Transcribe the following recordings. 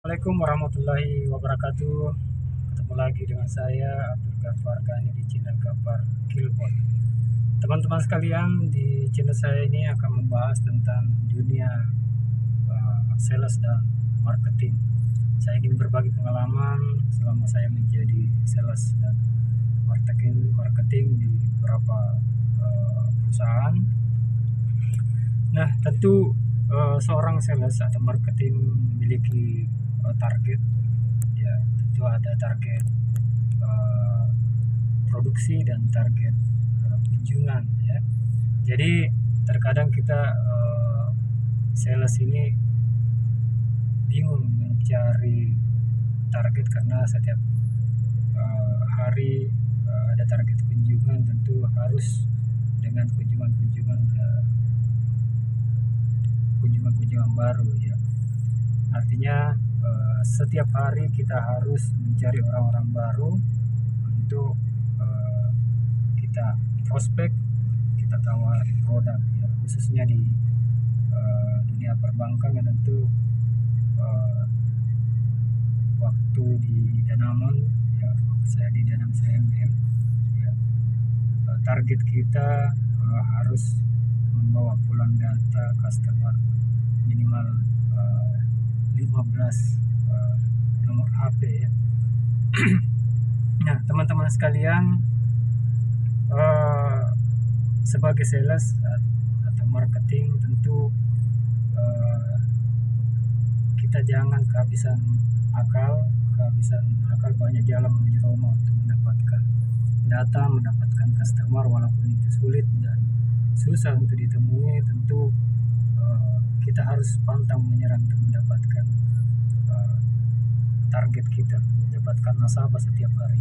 Assalamualaikum warahmatullahi wabarakatuh. Ketemu lagi dengan saya Abdul Ghaffar Gani di channel Ghaffar Kilpot. Teman-teman sekalian, di channel saya ini akan membahas tentang dunia sales dan marketing. Saya ingin berbagi pengalaman selama saya menjadi sales dan marketing di beberapa perusahaan. Nah, tentu seorang sales atau marketing memiliki target. Ya, tentu ada target uh, produksi dan target kunjungan, ya. Jadi terkadang kita sales ini bingung mencari target karena setiap hari ada target kunjungan, tentu harus dengan kunjungan baru, ya. Artinya setiap hari kita harus mencari orang-orang baru untuk kita prospek, kita tawar produk, ya, khususnya di dunia perbankan, ya. Tentu uh, waktu di Danamon, ya, saya di Danam CMM, ya, target kita harus membawa pulang data customer minimal 15 nomor HP, ya. Nah, teman-teman sekalian, sebagai sales atau marketing, tentu kita jangan kehabisan akal banyak jalan menuju Roma untuk mendapatkan data, mendapatkan customer, walaupun itu sulit dan susah untuk ditemui. Tentu kita harus pantang menyerah untuk mendapatkan target kita, mendapatkan nasabah setiap hari.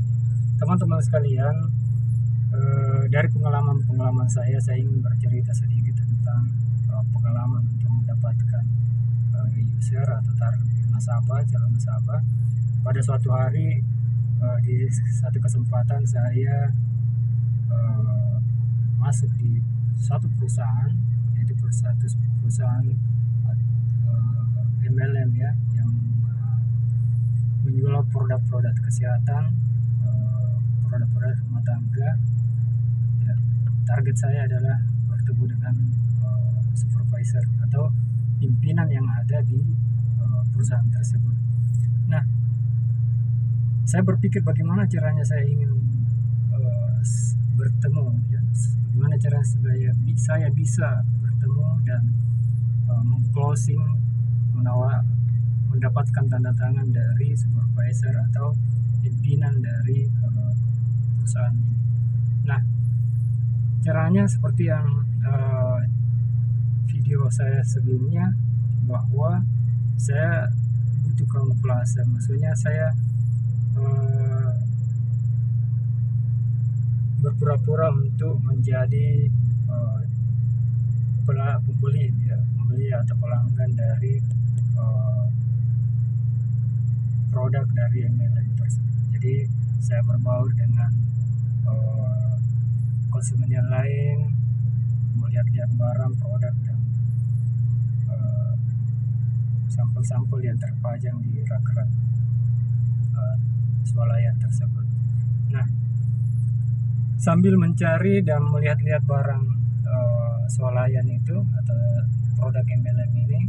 Teman-teman sekalian, dari pengalaman saya ingin bercerita sedikit tentang pengalaman untuk mendapatkan user atau calon nasabah. Pada suatu hari, di satu kesempatan saya masuk di suatu perusahaan, yaitu satu perusahaan MLM, ya, yang menjual produk-produk kesehatan, produk-produk rumah tangga, ya. Target saya adalah bertemu dengan supervisor atau pimpinan yang ada di perusahaan tersebut. Nah, saya berpikir bagaimana caranya saya ingin bertemu, ya, bagaimana cara saya bisa bertemu dan mengclosing, mendapatkan tanda tangan dari supervisor atau pimpinan dari perusahaan ini. Nah, caranya seperti yang video saya sebelumnya, bahwa saya butuh kamuflase, maksudnya saya berpura-pura untuk menjadi pembeli atau pelanggan dari produk dari MLM tersebut. Jadi saya berbaur dengan konsumen yang lain, melihat-lihat barang, produk, dan sampel-sampel yang terpajang di rak-rak swalayan tersebut. Nah, sambil mencari dan melihat-lihat barang swalayan itu atau produk MLM ini,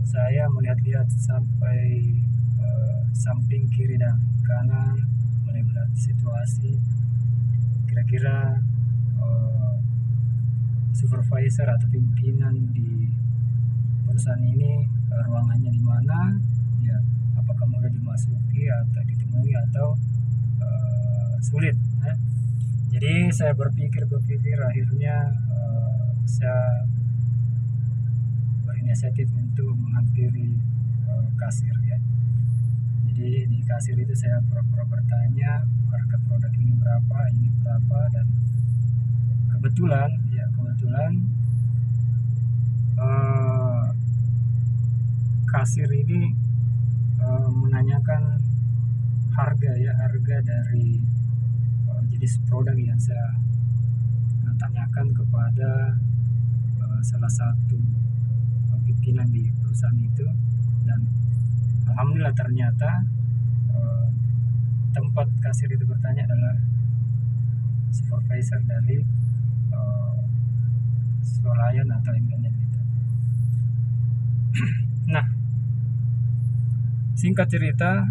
saya melihat-lihat sampai samping kiri dan kanan, melihat situasi kira-kira supervisor atau pimpinan di perusahaan ini ruangannya di mana, ya, apakah mudah dimasuki atau ditemui atau sulit, ya. Jadi saya berpikir akhirnya saya berinisiatif untuk menghampiri kasir, ya. Jadi di kasir itu saya pura-pura bertanya harga produk ini berapa, dan kebetulan kasir ini menanyakan harga dari jenis produk yang saya tanyakan kepada salah satu pimpinan di perusahaan itu, dan Alhamdulillah ternyata tempat kasir itu bertanya adalah supervisor dari swalayan atau independen itu. Nah, singkat cerita,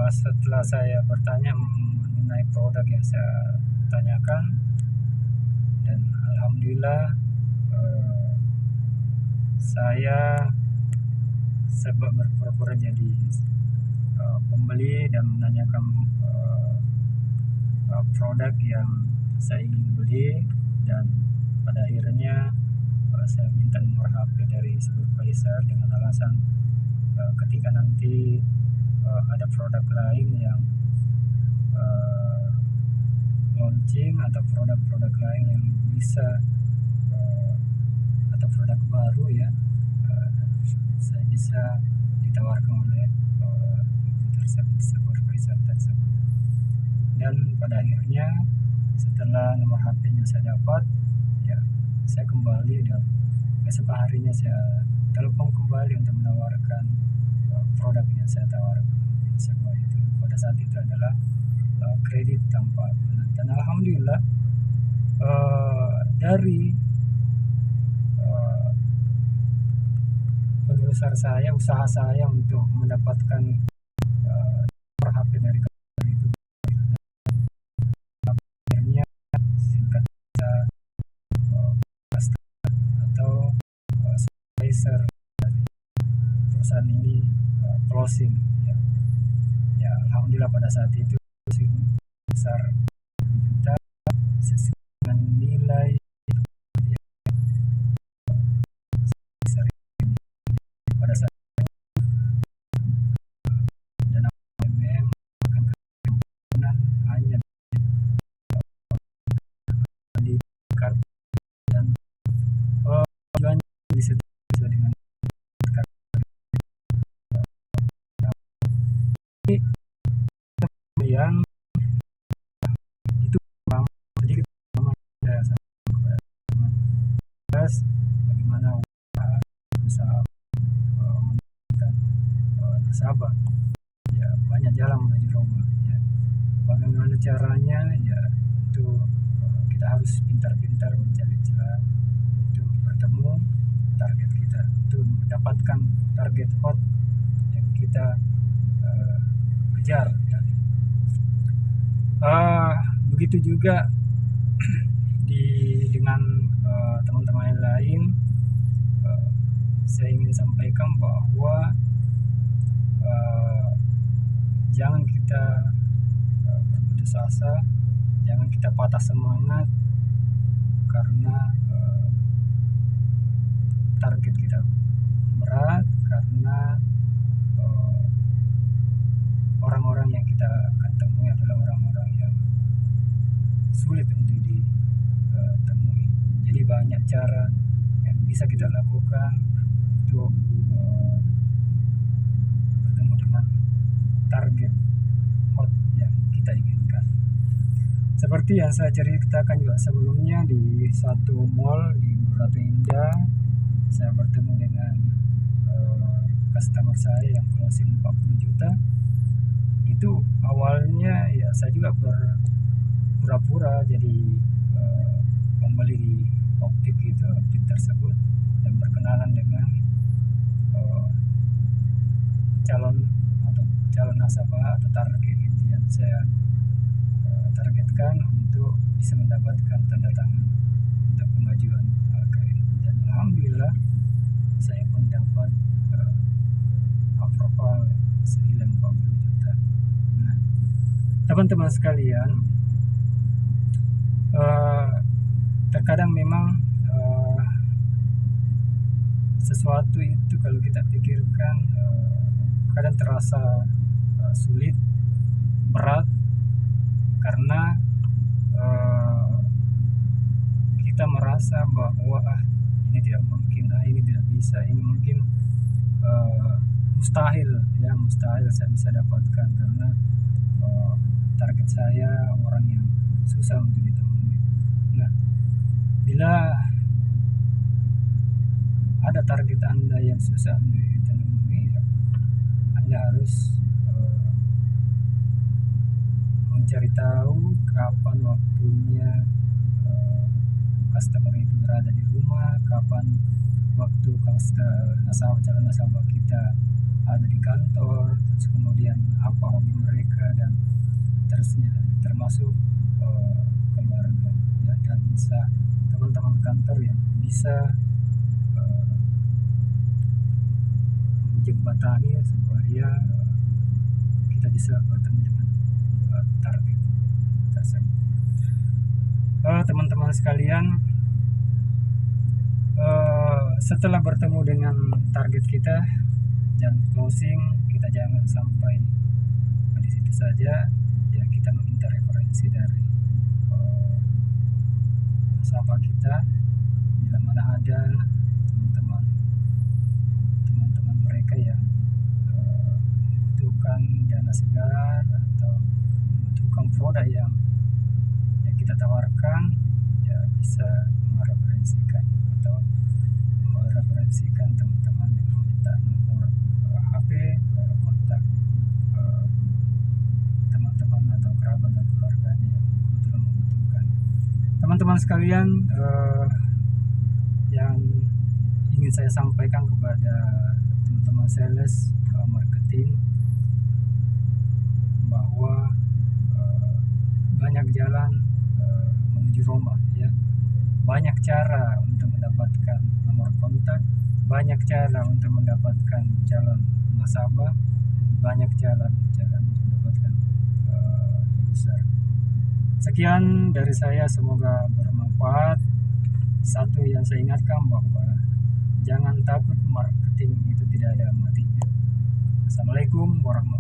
setelah saya bertanya mengenai produk yang saya tanyakan, dan alhamdulillah saya sebab berpura-pura jadi pembeli dan menanyakan produk yang saya ingin beli, dan pada akhirnya saya minta nomor HP dari supervisor dengan alasan ketika nanti ada produk lain yang launching atau produk-produk lain yang bisa atau produk baru ya, saya bisa ditawarkan oleh ibu tersebut, supervisor tersebut. Dan pada akhirnya setelah nomor HP-nya saya dapat, ya saya kembali, dan besok harinya saya telepon kembali untuk menawarkan produk yang saya tawarkan. Semua itu pada saat itu adalah kredit tanpa bunga. Dan alhamdulillah dari penelusuran saya, usaha saya untuk mendapatkan nomor HP dari kantor itu, akhirnya singkat atau supervisor dari perusahaan ini closing ya. Ya alhamdulillah pada saat itu closing besar 10 juta sesuai dengan nilai besar pada saat dana BBM akan kemungkinan hanya di kartu, dan tujuannya bisa sesuai dengan kartu. Kemudian itu kurang sedikit sama saya kepada teman, bagaimana usaha meningkatkan nasabah. Ya banyak jalan menuju Roma ya. Bagaimana caranya ya, itu kita harus pintar-pintar mencari celah untuk bertemu target kita, untuk mendapatkan target hot yang kita kejar ya. Begitu juga dengan teman-teman lain, saya ingin sampaikan bahwa jangan kita berputus asa, jangan kita patah semangat karena target kita berat, karena orang-orang yang kita akan temui adalah orang-orang yang sulit untuk ditemui. Jadi banyak cara yang bisa kita lakukan untuk bertemu dengan target hot yang kita inginkan. Seperti yang saya ceritakan juga sebelumnya, di satu mall di Ratu Indah saya bertemu dengan customer saya yang closing 40 juta. Itu awalnya ya saya juga berpura-pura jadi pembeli di optik tersebut, dan berkenalan dengan calon nasabah atau target yang saya targetkan untuk bisa mendapatkan tanda tangan untuk pengajuan kredit. Dan alhamdulillah saya pun dapat approval senilai 40 juta. Nah, teman-teman sekalian, terkadang memang sesuatu itu kalau kita pikirkan kadang terasa sulit, berat, karena kita merasa bahwa ini tidak mungkin, ini tidak bisa, ini mungkin mustahil saya bisa dapatkan, karena target saya orang yang susah untuk ditemui. Nah, bila ada target Anda yang susah untuk ditemui, Anda Anda harus mencari tahu kapan waktunya customer itu berada di rumah, kapan waktu calon nasabah kita ada di kantor, terus kemudian apa hobi mereka dan terusnya, termasuk keluarga ya, dan bisa teman-teman kantor yang bisa menjembatani supaya kita bisa bertemu dengan target tersebut. Teman-teman sekalian, setelah bertemu dengan target kita dan closing, kita jangan sampai di situ saja ya, kita meminta referensi dari nasabah kita bila mana ada teman-teman mereka yang membutuhkan dana segar atau membutuhkan produk yang kita tawarkan, ya bisa mereferensikan atau mereferensikan teman-teman dengan meminta nomor HP, kontak teman-teman atau kerabat dan keluarganya yang kebetulan membutuhkan. Teman-teman sekalian, yang ingin saya sampaikan kepada teman-teman sales marketing, bahwa banyak jalan menuju Roma ya, banyak cara untuk mendapatkan nomor kontak, banyak cara untuk mendapatkan calon nasabah, banyak cara untuk mendapatkan user. Sekian dari saya, semoga bermanfaat. Satu yang saya ingatkan, bahwa jangan takut, marketing itu tidak ada matinya. Assalamualaikum warahmatullahi wabarakatuh.